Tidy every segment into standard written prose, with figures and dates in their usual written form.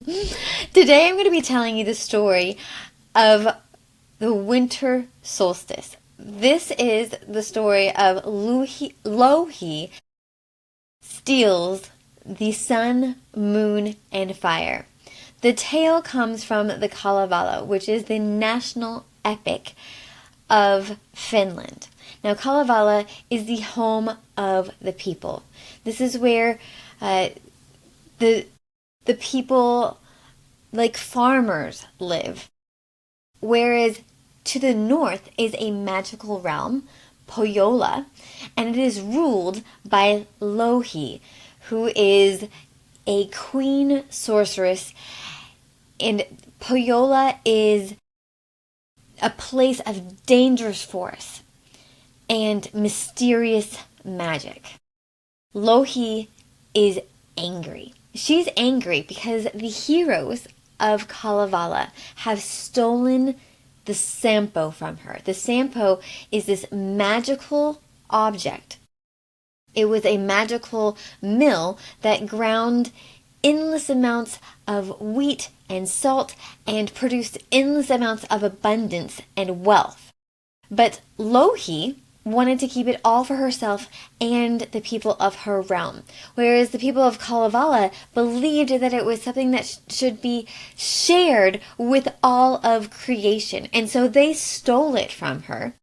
Today I'm going to be telling you the story of the winter solstice. This is the story of Louhi steals the sun, moon, and fire. The tale comes from the Kalevala, which is the national epic of Finland. Now, Kalevala is the home of the people. This is where the people, like farmers, live. Whereas to the north is a magical realm, Pohjola, and it is ruled by Louhi, who is a queen sorceress. And Pohjola is a place of dangerous force and mysterious magic. Louhi is angry. She's angry because the heroes of Kalevala have stolen the sampo from her. The sampo is this magical object. It was a magical mill that ground endless amounts of wheat and salt and produced endless amounts of abundance and wealth. But Louhi wanted to keep it all for herself and the people of her realm, whereas the people of Kalevala believed that it was something that should be shared with all of creation. And so they stole it from her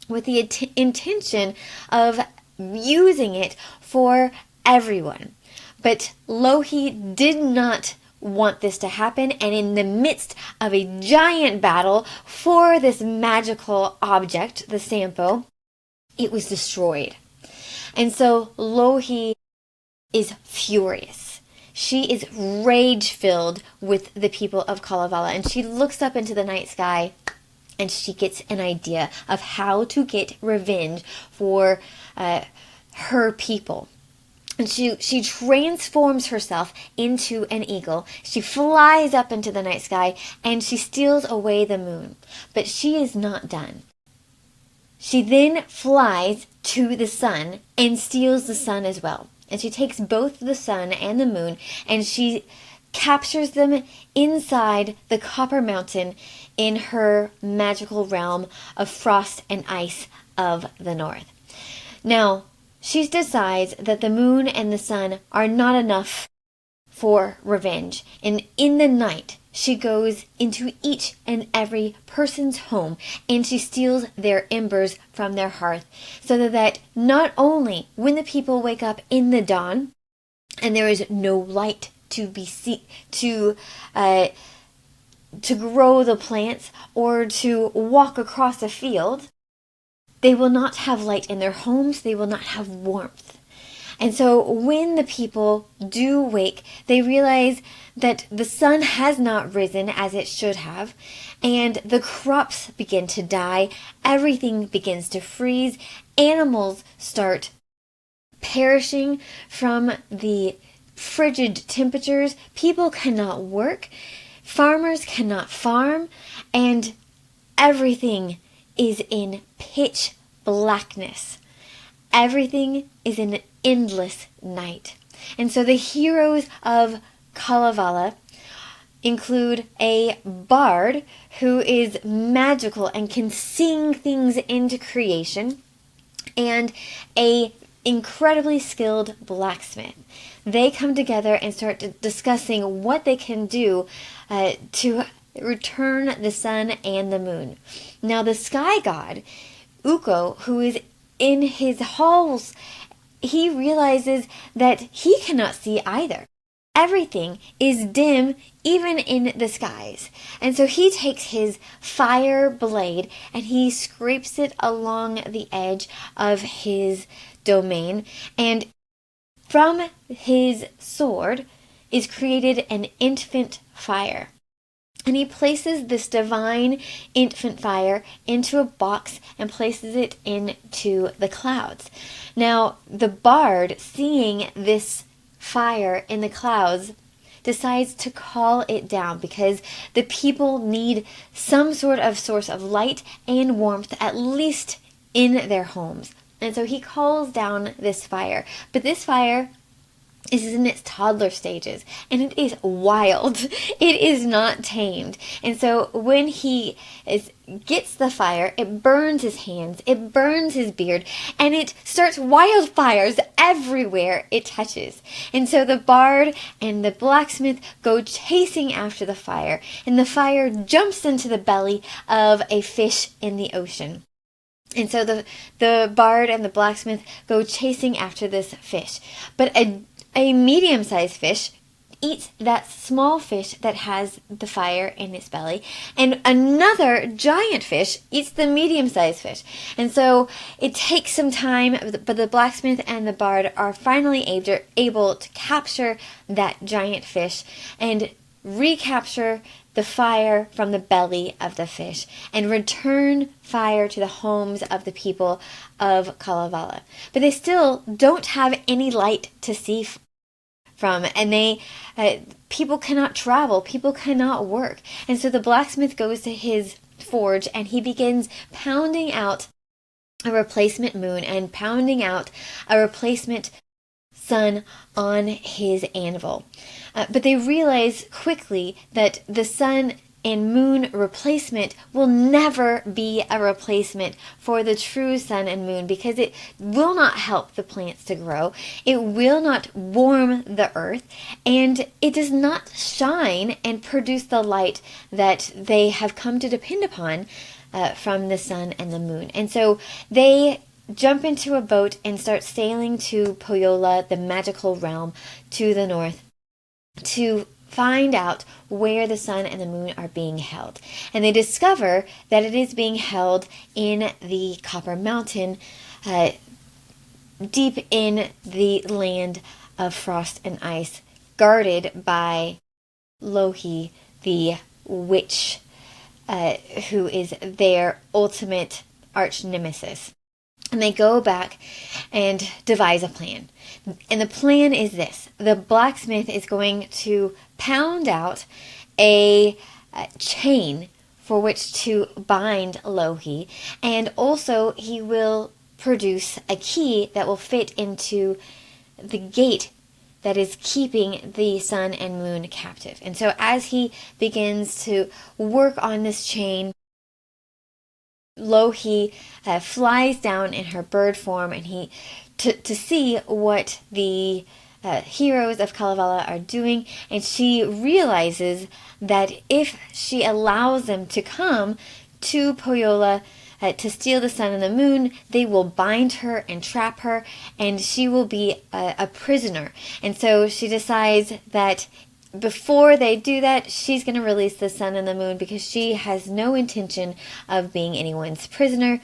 with the intention of using it for everyone. But Louhi did not want this to happen, and in the midst of a giant battle for this magical object, the sampo, it was destroyed. And so Louhi is furious. She is rage-filled with the people of Kalevala, and she looks up into the night sky and she gets an idea of how to get revenge for her people. And she transforms herself into an eagle. She flies up into the night sky and she steals away the moon. But she is not done. She then flies to the sun and steals the sun as well. And she takes both the sun and the moon and she captures them inside the Copper Mountain in her magical realm of frost and ice of the north. Now, she decides that the moon and the sun are not enough for revenge. And in the night, she goes into each and every person's home and she steals their embers from their hearth, so that not only when the people wake up in the dawn and there is no light to be to grow the plants or to walk across a field, they will not have light in their homes, they will not have warmth. And so when the people do wake, they realize that the sun has not risen as it should have, and the crops begin to die, everything begins to freeze, animals start perishing from the frigid temperatures, people cannot work, farmers cannot farm, and everything is in pitch blackness. Everything is in endless night. And so the heroes of Kalevala include a bard who is magical and can sing things into creation, and a incredibly skilled blacksmith. They come together and start discussing what they can do to return the sun and the moon. Now the sky god, Ukko, who is in his halls, he realizes that he cannot see either. Everything is dim, even in the skies. And so he takes his fire blade and he scrapes it along the edge of his domain, and from his sword is created an infant fire. And he places this divine infant fire into a box and places it into the clouds. Now, the bard, seeing this fire in the clouds, decides to call it down because the people need some sort of source of light and warmth, at least in their homes. And so he calls down this fire. But this fire This is in its toddler stages, and it is wild. It is not tamed. And so when gets the fire, it burns his hands, it burns his beard, and it starts wildfires everywhere it touches. And so the bard and the blacksmith go chasing after the fire, and the fire jumps into the belly of a fish in the ocean. And so the bard and the blacksmith go chasing after this fish. But a medium-sized fish eats that small fish that has the fire in its belly, and another giant fish eats the medium-sized fish. And so it takes some time, but the blacksmith and the bard are finally able to capture that giant fish and recapture the fire from the belly of the fish and return fire to the homes of the people of Kalevala. But they still don't have any light to see from, and people cannot travel, people cannot work. And so the blacksmith goes to his forge and he begins pounding out a replacement moon and pounding out a replacement sun on his anvil. But they realize quickly that the sun and moon replacement will never be a replacement for the true sun and moon, because it will not help the plants to grow, it will not warm the earth, and it does not shine and produce the light that they have come to depend upon from the sun and the moon. And so they jump into a boat and start sailing to Pohjola, the magical realm to the north, to find out where the sun and the moon are being held. And they discover that it is being held in the Copper Mountain, deep in the land of frost and ice, guarded by Louhi, the witch, who is their ultimate arch nemesis. And they go back and devise a plan. And the plan is this. The blacksmith is going to pound out a chain for which to bind Louhi, and also he will produce a key that will fit into the gate that is keeping the sun and moon captive. And so as he begins to work on this chain, Louhi flies down in her bird form, and to see what the heroes of Kalevala are doing, and she realizes that if she allows them to come to Pohjola to steal the sun and the moon, they will bind her and trap her, and she will be a prisoner. And so she decides that before they do that, she's going to release the sun and the moon, because she has no intention of being anyone's prisoner.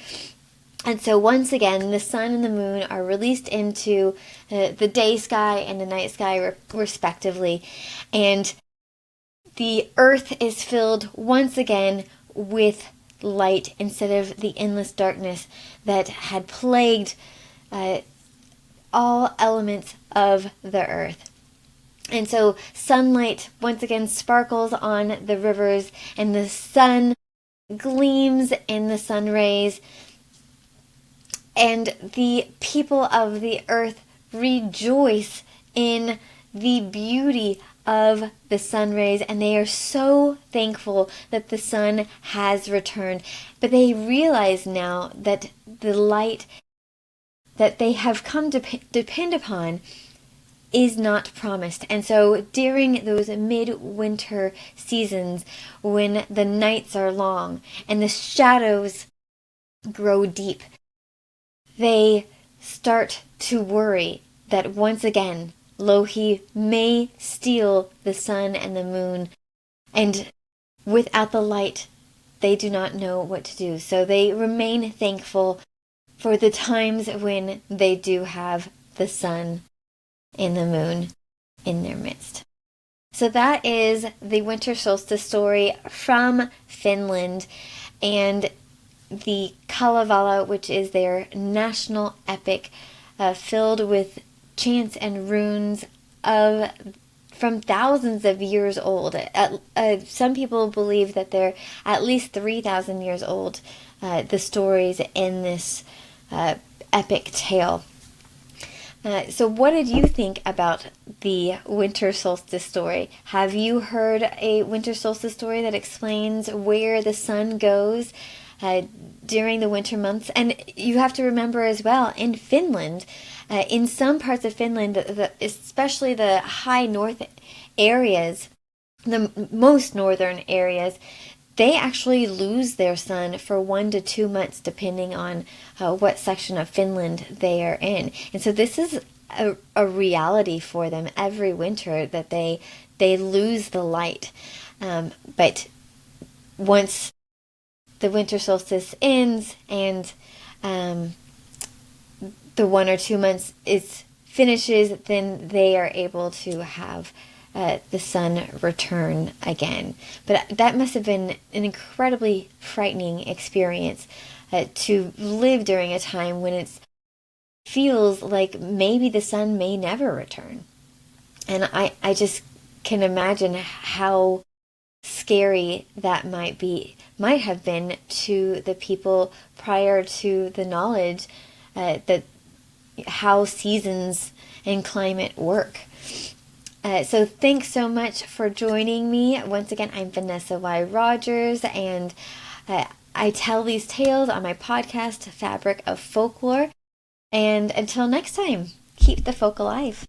And so once again, the sun and the moon are released into the day sky and the night sky respectively. And the earth is filled once again with light instead of the endless darkness that had plagued all elements of the earth. And so sunlight once again sparkles on the rivers, and the sun gleams in the sun rays, and the people of the earth rejoice in the beauty of the sun rays, and they are so thankful that the sun has returned. But they realize now that the light that they have come to depend upon is not promised. And so during those midwinter seasons, when the nights are long and the shadows grow deep, they start to worry that once again Louhi may steal the sun and the moon, and without the light they do not know what to do. So they remain thankful for the times when they do have the sun and the moon in their midst. So that is the winter solstice story from Finland, and the Kalevala, which is their national epic, filled with chants and runes from thousands of years old. Some people believe that they're at least 3,000 years old, the stories in this epic tale. So what did you think about the winter solstice story? Have you heard a winter solstice story that explains where the sun goes uh, during the winter months? And you have to remember as well, in Finland, in some parts of Finland, especially the high north areas, the most northern areas, they actually lose their sun for 1 to 2 months, depending on what section of Finland they are in. And so this is a reality for them every winter, that they lose the light. But once the winter solstice ends and the 1 or 2 months is finishes, then they are able to have the sun return again. But that must have been an incredibly frightening experience, to live during a time when it feels like maybe the sun may never return. And I just can imagine how scary that might have been to the people prior to the knowledge that how seasons and climate work. So thanks so much for joining me. Once again, I'm Vanessa Y. Rogers, and I tell these tales on my podcast, Fabric of Folklore. And until next time, keep the folk alive.